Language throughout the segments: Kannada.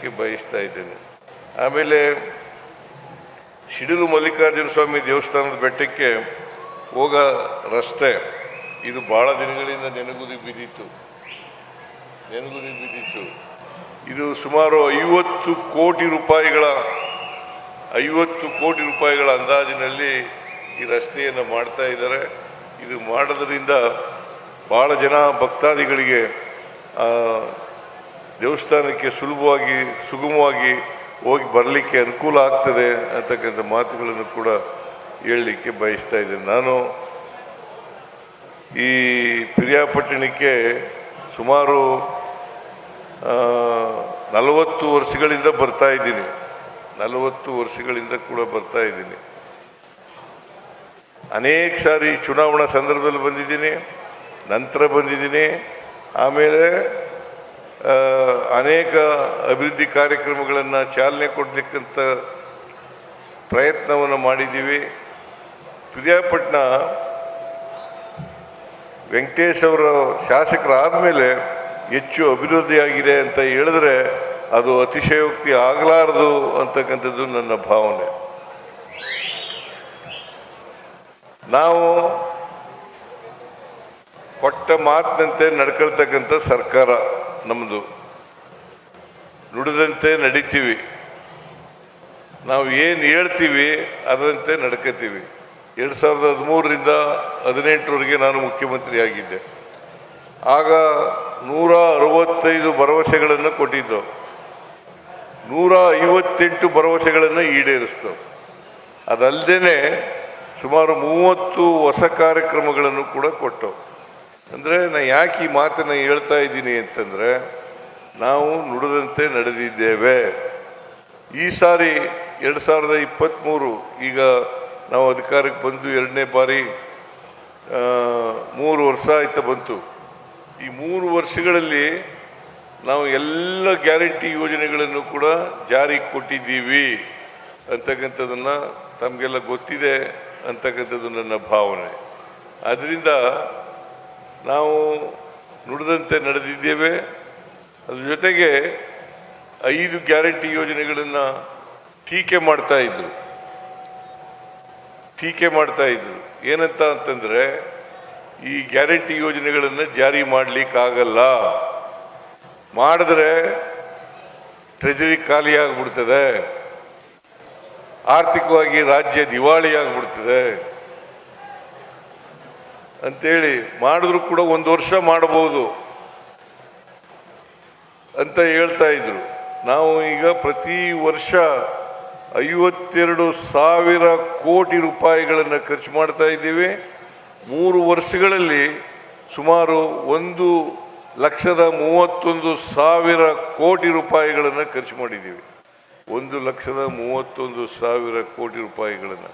ಹೇಳಲಿಕ್ಕೆ ಬಯಸ್ತಾ ಇದ್ದೇನೆ. ಆಮೇಲೆ ಶಿಡಿಲು ಮಲ್ಲಿಕಾರ್ಜುನ ಸ್ವಾಮಿ ದೇವಸ್ಥಾನದ ಬೆಟ್ಟಕ್ಕೆ ಹೋಗ ರಸ್ತೆ ಇದು ಭಾಳ ದಿನಗಳಿಂದ ನೆನಗುದಿ ಬಿದ್ದಿತ್ತು. ಇದು ಸುಮಾರು 50 ಕೋಟಿ ರೂಪಾಯಿಗಳ ಅಂದಾಜಿನಲ್ಲಿ ಈ ರಸ್ತೆಯನ್ನು ಮಾಡ್ತಾ ಇದ್ದಾರೆ. ಇದು ಮಾಡೋದ್ರಿಂದ ಭಾಳ ಜನ ಭಕ್ತಾದಿಗಳಿಗೆ ದೇವಸ್ಥಾನಕ್ಕೆ ಸುಗಮವಾಗಿ ಹೋಗಿ ಬರಲಿಕ್ಕೆ ಅನುಕೂಲ ಆಗ್ತದೆ ಅಂತಕ್ಕಂಥ ಮಾತುಗಳನ್ನು ಕೂಡ ಹೇಳಲಿಕ್ಕೆ ಬಯಸ್ತಾ ಇದ್ದೇನೆ. ನಾನು ಈ ಪಿರಿಯಾಪಟ್ಟಣಕ್ಕೆ ಸುಮಾರು 40 ವರ್ಷಗಳಿಂದ ಬರ್ತಾ ಇದ್ದೀನಿ. 40 ವರ್ಷಗಳಿಂದ ಕೂಡ ಬರ್ತಾ ಇದ್ದೀನಿ. ಅನೇಕ ಸಾರಿ ಚುನಾವಣಾ ಸಂದರ್ಭದಲ್ಲಿ ಬಂದಿದ್ದೀನಿ, ನಂತರ ಬಂದಿದ್ದೀನಿ. ಆಮೇಲೆ ಅನೇಕ ಅಭಿವೃದ್ಧಿ ಕಾರ್ಯಕ್ರಮಗಳನ್ನು ಚಾಲನೆ ಕೊಡಲಿಕ್ಕಂಥ ಪ್ರಯತ್ನವನ್ನು ಮಾಡಿದ್ದೀವಿ. ಪಿರಿಯಾಪಟ್ಟಣ ವೆಂಕಟೇಶ್ ಅವರ ಶಾಸಕರಾದ ಮೇಲೆ ಹೆಚ್ಚು ಅಭಿವೃದ್ಧಿಯಾಗಿದೆ ಅಂತ ಹೇಳಿದ್ರೆ ಅದು ಅತಿಶಯೋಕ್ತಿ ಆಗಲಾರದು ಅಂತಕ್ಕಂಥದ್ದು ನನ್ನ ಭಾವನೆ. ನಾವು ಕೊಟ್ಟ ಮಾತಿನಂತೆ ನಡ್ಕೊಳ್ತಕ್ಕಂಥ ಸರ್ಕಾರ ನಮ್ಮದು. ನುಡಿದಂತೆ ನಡಿತೀವಿ. ನಾವು ಏನು ಹೇಳ್ತೀವಿ ಅದರಂತೆ ನಡ್ಕೋತೀವಿ. 2013ರಿಂದ 2018ರವರೆಗೆ ನಾನು ಮುಖ್ಯಮಂತ್ರಿ ಆಗಿದ್ದೆ. ಆಗ 165 ಭರವಸೆಗಳನ್ನು ಕೊಟ್ಟಿದ್ದು, 158 ಭರವಸೆಗಳನ್ನು ಈಡೇರಿಸ್ತು. ಅದಲ್ಲದೆ ಸುಮಾರು 30 ಹೊಸ ಕಾರ್ಯಕ್ರಮಗಳನ್ನು ಕೂಡ ಕೊಟ್ಟು. ಅಂದರೆ ನಾನು ಯಾಕೆ ಈ ಮಾತನ್ನು ಹೇಳ್ತಾ ಇದ್ದೀನಿ ಅಂತಂದರೆ, ನಾವು ನುಡಿದಂತೆ ನಡೆದಿದ್ದೇವೆ. ಈ ಸಾರಿ 2023 ಈಗ ನಾವು ಅಧಿಕಾರಕ್ಕೆ ಬಂದು 2ನೇ ಬಾರಿ 3 ವರ್ಷ ಆಯ್ತಾ ಬಂತು. ಈ 3 ವರ್ಷಗಳಲ್ಲಿ ನಾವು ಎಲ್ಲ ಗ್ಯಾರಂಟಿ ಯೋಜನೆಗಳನ್ನು ಕೂಡ ಜಾರಿಗೆ ಕೊಟ್ಟಿದ್ದೀವಿ ಅಂತಕ್ಕಂಥದ್ದನ್ನು ತಮಗೆಲ್ಲ ಗೊತ್ತಿದೆ ಅಂತಕ್ಕಂಥದ್ದು ನನ್ನ ಭಾವನೆ. ಆದ್ದರಿಂದ ನಾವು ನುಡಿದಂತೆ ನಡೆದಿದ್ದೇವೆ. ಅದ್ರ ಜೊತೆಗೆ 5 ಗ್ಯಾರಂಟಿ ಯೋಜನೆಗಳನ್ನು ಟೀಕೆ ಮಾಡ್ತಾ ಇದ್ರು. ಏನಂತ ಅಂತಂದರೆ, ಈ ಗ್ಯಾರಂಟಿ ಯೋಜನೆಗಳನ್ನು ಜಾರಿ ಮಾಡಲಿಕ್ಕಾಗಲ್ಲ, ಮಾಡಿದ್ರೆ ಟ್ರೆಜರಿ ಖಾಲಿ ಆಗಿಬಿಡ್ತದೆ, ಆರ್ಥಿಕವಾಗಿ ರಾಜ್ಯ ದಿವಾಳಿಯಾಗಿಬಿಡ್ತದೆ ಅಂಥೇಳಿ, ಮಾಡಿದ್ರು ಕೂಡ 1 ವರ್ಷ ಮಾಡಬಹುದು ಅಂತ ಹೇಳ್ತಾ ಇದ್ರು. ನಾವು ಈಗ ಪ್ರತಿ ವರ್ಷ 52,000 ಕೋಟಿ ರೂಪಾಯಿಗಳನ್ನು ಖರ್ಚು ಮಾಡ್ತಾ ಇದ್ದೀವಿ. 3 ವರ್ಷಗಳಲ್ಲಿ ಸುಮಾರು 1,31,000 ಕೋಟಿ ರೂಪಾಯಿಗಳನ್ನು ಖರ್ಚು ಮಾಡಿದ್ದೀವಿ. 1,31,000 ಕೋಟಿ ರೂಪಾಯಿಗಳನ್ನು.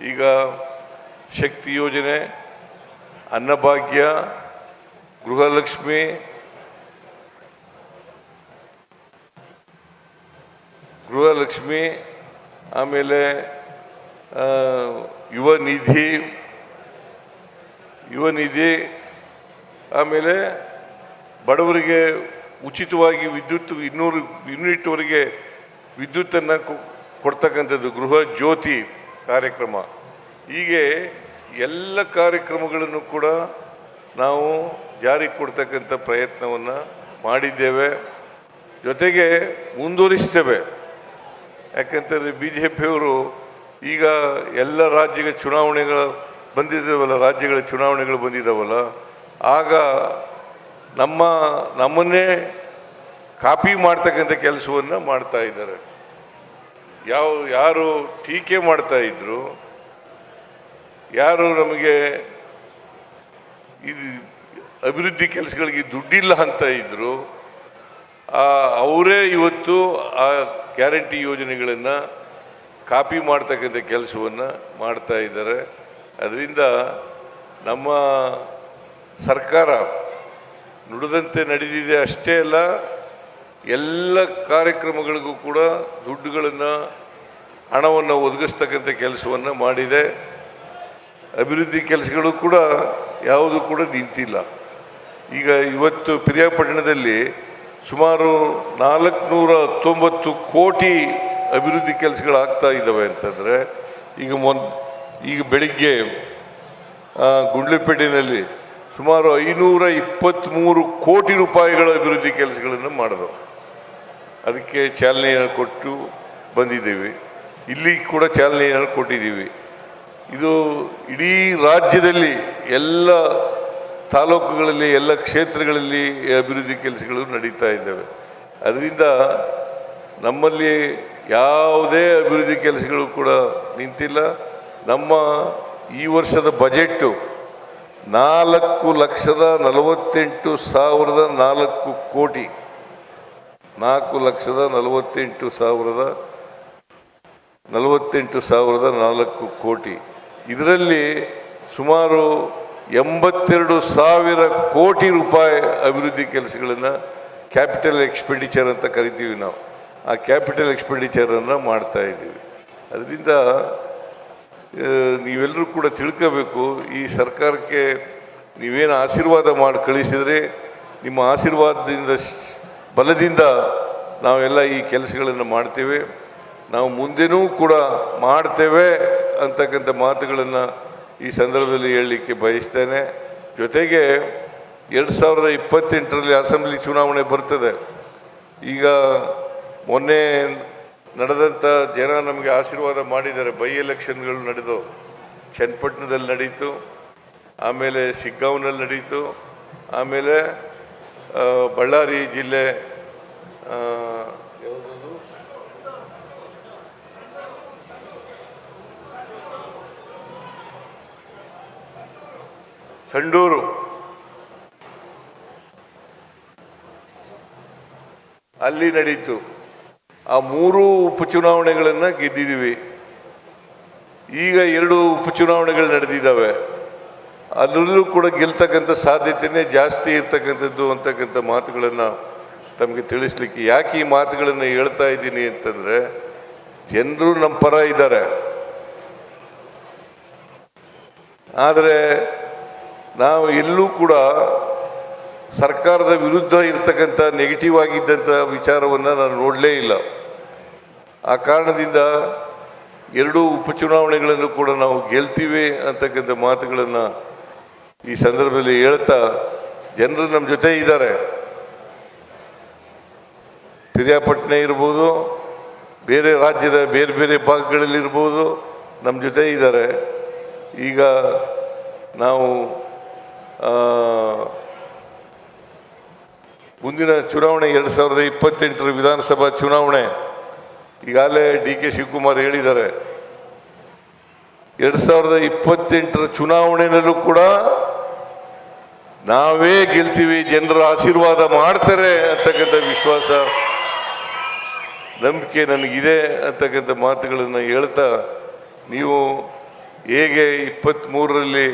ಈಗ ಶಕ್ತಿ ಯೋಜನೆ, ಅನ್ನಭಾಗ್ಯ, ಗೃಹಲಕ್ಷ್ಮಿ, ಆಮೇಲೆ ಯುವ ನಿಧಿ, ಆಮೇಲೆ ಬಡವರಿಗೆ ಉಚಿತವಾಗಿ ವಿದ್ಯುತ್ 200 ಯೂನಿಟ್ವರೆಗೆ ವಿದ್ಯುತ್ತನ್ನು ಕೊಡ್ತಕ್ಕಂಥದ್ದು ಗೃಹ ಜ್ಯೋತಿ ಕಾರ್ಯಕ್ರಮ. ಹೀಗೆ ಎಲ್ಲ ಕಾರ್ಯಕ್ರಮಗಳನ್ನು ಕೂಡ ನಾವು ಜಾರಿಗೆ ಕೊಡ್ತಕ್ಕಂಥ ಪ್ರಯತ್ನವನ್ನು ಮಾಡಿದ್ದೇವೆ. ಜೊತೆಗೆ ಮುಂದುವರಿಸ್ತೇವೆ. ಯಾಕಂತಂದರೆ BJPಯವರು ಈಗ ಎಲ್ಲ ರಾಜ್ಯಗಳ ಚುನಾವಣೆಗಳು ಬಂದಿದ್ದಾವಲ್ಲ, ಆಗ ನಮ್ಮನ್ನೇ ಕಾಪಿ ಮಾಡ್ತಕ್ಕಂಥ ಕೆಲಸವನ್ನು ಮಾಡ್ತಾ ಇದ್ದಾರೆ. ಯಾರು ಟೀಕೆ ಮಾಡ್ತಾ ಇದ್ರು, ಯಾರು ನಮಗೆ ಇದು ಅಭಿವೃದ್ಧಿ ಕೆಲಸಗಳಿಗೆ ದುಡ್ಡಿಲ್ಲ ಅಂತ ಇದ್ರು, ಅವರೇ ಇವತ್ತು ಆ ಗ್ಯಾರಂಟಿ ಯೋಜನೆಗಳನ್ನು ಕಾಪಿ ಮಾಡ್ತಕ್ಕಂಥ ಕೆಲಸವನ್ನು ಮಾಡ್ತಾ ಇದ್ದಾರೆ. ಅದರಿಂದ ನಮ್ಮ ಸರ್ಕಾರ ನುಡಿದಂತೆ ನಡೆದಿದೆ ಅಷ್ಟೇ ಅಲ್ಲ, ಎಲ್ಲ ಕಾರ್ಯಕ್ರಮಗಳಿಗೂ ಕೂಡ ಹಣವನ್ನು ಒದಗಿಸ್ತಕ್ಕಂಥ ಕೆಲಸವನ್ನು ಮಾಡಿದೆ. ಅಭಿವೃದ್ಧಿ ಕೆಲಸಗಳು ಕೂಡ ಯಾವುದು ಕೂಡ ನಿಂತಿಲ್ಲ. ಈಗ ಇವತ್ತು ಪಿರಿಯಾಪಟ್ಟಣದಲ್ಲಿ ಸುಮಾರು 419 ಕೋಟಿ ಅಭಿವೃದ್ಧಿ ಕೆಲಸಗಳಾಗ್ತಾ ಇದ್ದಾವೆ ಅಂತಂದರೆ ಈಗ ಬೆಳಿಗ್ಗೆ ಗುಂಡ್ಲುಪೇಟೆಯಲ್ಲಿ ಸುಮಾರು 523 ಕೋಟಿ ರೂಪಾಯಿಗಳ ಅಭಿವೃದ್ಧಿ ಕೆಲಸಗಳನ್ನು ಮಾಡಿದವು. ಅದಕ್ಕೆ ಚಾಲನೆಯನ್ನು ಕೊಟ್ಟು ಬಂದಿದ್ದೀವಿ. ಇಲ್ಲಿ ಕೂಡ ಚಾಲನೆಯನ್ನು ಕೊಟ್ಟಿದ್ದೀವಿ. ಇದು ಇಡೀ ರಾಜ್ಯದಲ್ಲಿ ಎಲ್ಲ ತಾಲೂಕುಗಳಲ್ಲಿ ಎಲ್ಲ ಕ್ಷೇತ್ರಗಳಲ್ಲಿ ಅಭಿವೃದ್ಧಿ ಕೆಲಸಗಳು ನಡೀತಾ ಇದ್ದಾವೆ. ಅದರಿಂದ ನಮ್ಮಲ್ಲಿ ಯಾವುದೇ ಅಭಿವೃದ್ಧಿ ಕೆಲಸಗಳು ಕೂಡ ನಿಂತಿಲ್ಲ. ನಮ್ಮ ಈ ವರ್ಷದ ಬಜೆಟ್ಟು 4,48,004 ಕೋಟಿ, 4,48,004 ಕೋಟಿ. ಇದರಲ್ಲಿ ಸುಮಾರು 82,000 ಕೋಟಿ ರೂಪಾಯಿ ಅಭಿವೃದ್ಧಿ ಕೆಲಸಗಳನ್ನು ಕ್ಯಾಪಿಟಲ್ ಎಕ್ಸ್ಪೆಂಡಿಚರ್ ಅಂತ ಕರಿತೀವಿ ನಾವು. ಆ ಕ್ಯಾಪಿಟಲ್ ಎಕ್ಸ್ಪೆಂಡಿಚರನ್ನು ಮಾಡ್ತಾ ಇದ್ದೀವಿ. ಅದರಿಂದ ನೀವೆಲ್ಲರೂ ಕೂಡ ತಿಳ್ಕೋಬೇಕು, ಈ ಸರ್ಕಾರಕ್ಕೆ ನೀವೇನು ಆಶೀರ್ವಾದ ಮಾಡಿ ಕಳಿಸಿದರೆ ನಿಮ್ಮ ಆಶೀರ್ವಾದದಿಂದ ಬಲದಿಂದ ನಾವೆಲ್ಲ ಈ ಕೆಲಸಗಳನ್ನು ಮಾಡ್ತೇವೆ. ನಾವು ಮುಂದೆನೂ ಕೂಡ ಮಾಡ್ತೇವೆ ಅಂತಕ್ಕಂಥ ಮಾತುಗಳನ್ನು ಈ ಸಂದರ್ಭದಲ್ಲಿ ಹೇಳಲಿಕ್ಕೆ ಬಯಸ್ತೇನೆ. ಜೊತೆಗೆ 2028ರಲ್ಲಿ ಅಸೆಂಬ್ಲಿ ಚುನಾವಣೆ ಬರ್ತದೆ. ಈಗ ಮೊನ್ನೆ ನಡೆದಂಥ ಜನ ನಮಗೆ ಆಶೀರ್ವಾದ ಮಾಡಿದ್ದಾರೆ. ಬೈ ಎಲೆಕ್ಷನ್ಗಳು ನಡೆದು ಚನ್ನಪಟ್ಟಣದಲ್ಲಿ ನಡೀತು, ಆಮೇಲೆ ಶಿಗ್ಗಾಂವ್ನಲ್ಲಿ ನಡೀತು, ಆಮೇಲೆ ಬಳ್ಳಾರಿ ಜಿಲ್ಲೆ ಸಂಡೂರು, ಅಲ್ಲಿ ನಡೀತು. ಆ 3 ಉಪಚುನಾವಣೆಗಳನ್ನು ಗೆದ್ದಿದ್ದೀವಿ. ಈಗ 2 ಉಪಚುನಾವಣೆಗಳು ನಡೆದಿದ್ದಾವೆ. ಅದರಲ್ಲೂ ಕೂಡ ಗೆಲ್ತಕ್ಕಂಥ ಸಾಧ್ಯತೆಯೇ ಜಾಸ್ತಿ ಇರ್ತಕ್ಕಂಥದ್ದು ಅಂತಕ್ಕಂಥ ಮಾತುಗಳನ್ನು ತಮಗೆ ತಿಳಿಸ್ಲಿಕ್ಕೆ ಯಾಕೆ ಈ ಮಾತುಗಳನ್ನು ಹೇಳ್ತಾ ಇದ್ದೀನಿ ಅಂತಂದರೆ, ಜನರು ನಮ್ಮ ಪರ ಇದ್ದಾರೆ. ಆದರೆ ನಾವು ಎಲ್ಲೂ ಕೂಡ ಸರ್ಕಾರದ ವಿರುದ್ಧ ಇರ್ತಕ್ಕಂಥ ನೆಗೆಟಿವ್ ಆಗಿದ್ದಂಥ ವಿಚಾರವನ್ನು ನಾನು ನೋಡಲೇ ಇಲ್ಲ. ಆ ಕಾರಣದಿಂದ 2 ಉಪಚುನಾವಣೆಗಳನ್ನು ಕೂಡ ನಾವು ಗೆಲ್ತೀವಿ ಅಂತಕ್ಕಂಥ ಮಾತುಗಳನ್ನು ಈ ಸಂದರ್ಭದಲ್ಲಿ ಹೇಳ್ತಾ, ಜನರು ನಮ್ಮ ಜೊತೆ ಇದ್ದಾರೆ. ಪಿರಿಯಾಪಟ್ಟಣ ಇರ್ಬೋದು, ಬೇರೆ ರಾಜ್ಯದ ಬೇರೆ ಬೇರೆ ಭಾಗಗಳಲ್ಲಿರ್ಬೋದು, ನಮ್ಮ ಜೊತೆ ಇದ್ದಾರೆ. ಈಗ ನಾವು ಮುಂದಿನ ಚುನಾವಣೆ 2028ರ ವಿಧಾನಸಭಾ ಚುನಾವಣೆ ಈಗಾಗಲೇ DK ಶಿವಕುಮಾರ್ ಹೇಳಿದ್ದಾರೆ. 2028ರ ಚುನಾವಣೆಯಲ್ಲೂ ಕೂಡ ನಾವೇ ಗೆಲ್ತೀವಿ, ಜನರ ಆಶೀರ್ವಾದ ಮಾಡ್ತಾರೆ ಅಂತಕ್ಕಂಥ ವಿಶ್ವಾಸ, ನಂಬಿಕೆ ನನಗಿದೆ ಅಂತಕ್ಕಂಥ ಮಾತುಗಳನ್ನು ಹೇಳ್ತಾ, ನೀವು ಹೇಗೆ 23ರಲ್ಲಿ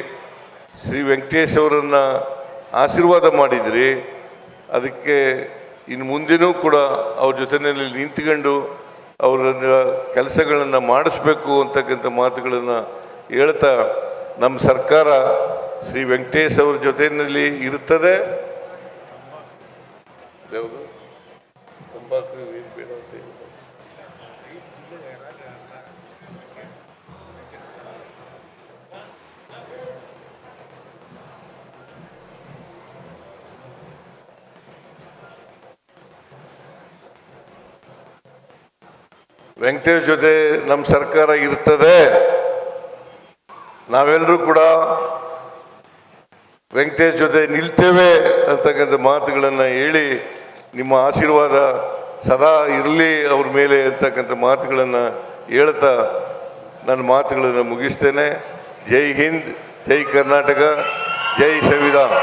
ಶ್ರೀ ವೆಂಕಟೇಶ್ ಅವರನ್ನು ಆಶೀರ್ವಾದ ಮಾಡಿದ್ರಿ, ಅದಕ್ಕೆ ಇನ್ನು ಮುಂದೆನೂ ಕೂಡ ಅವ್ರ ಜೊತೆಯಲ್ಲಿ ನಿಂತ್ಕೊಂಡು ಅವರನ್ನ ಕೆಲಸಗಳನ್ನು ಮಾಡಿಸ್ಬೇಕು ಅಂತಕ್ಕಂಥ ಮಾತುಗಳನ್ನು ಹೇಳ್ತಾ, ನಮ್ಮ ಸರ್ಕಾರ ಶ್ರೀ ವೆಂಕಟೇಶ್ ಅವ್ರ ಜೊತೆಯಲ್ಲಿ ಇರ್ತದೆ. ವೆಂಕಟೇಶ್ ಜೊತೆ ನಮ್ಮ ಸರ್ಕಾರ ಇರ್ತದೆ. ನಾವೆಲ್ಲರೂ ಕೂಡ ವೆಂಕಟೇಶ್ ಜೊತೆ ನಿಲ್ತೇವೆ ಅಂತಕ್ಕಂಥ ಮಾತುಗಳನ್ನು ಹೇಳಿ, ನಿಮ್ಮ ಆಶೀರ್ವಾದ ಸದಾ ಇರಲಿ ಅವ್ರ ಮೇಲೆ ಅಂತಕ್ಕಂಥ ಮಾತುಗಳನ್ನು ಹೇಳ್ತಾ ನನ್ನ ಮಾತುಗಳನ್ನು ಮುಗಿಸ್ತೇನೆ. ಜೈ ಹಿಂದ್, ಜೈ ಕರ್ನಾಟಕ, ಜೈ ಸಂವಿಧಾನ.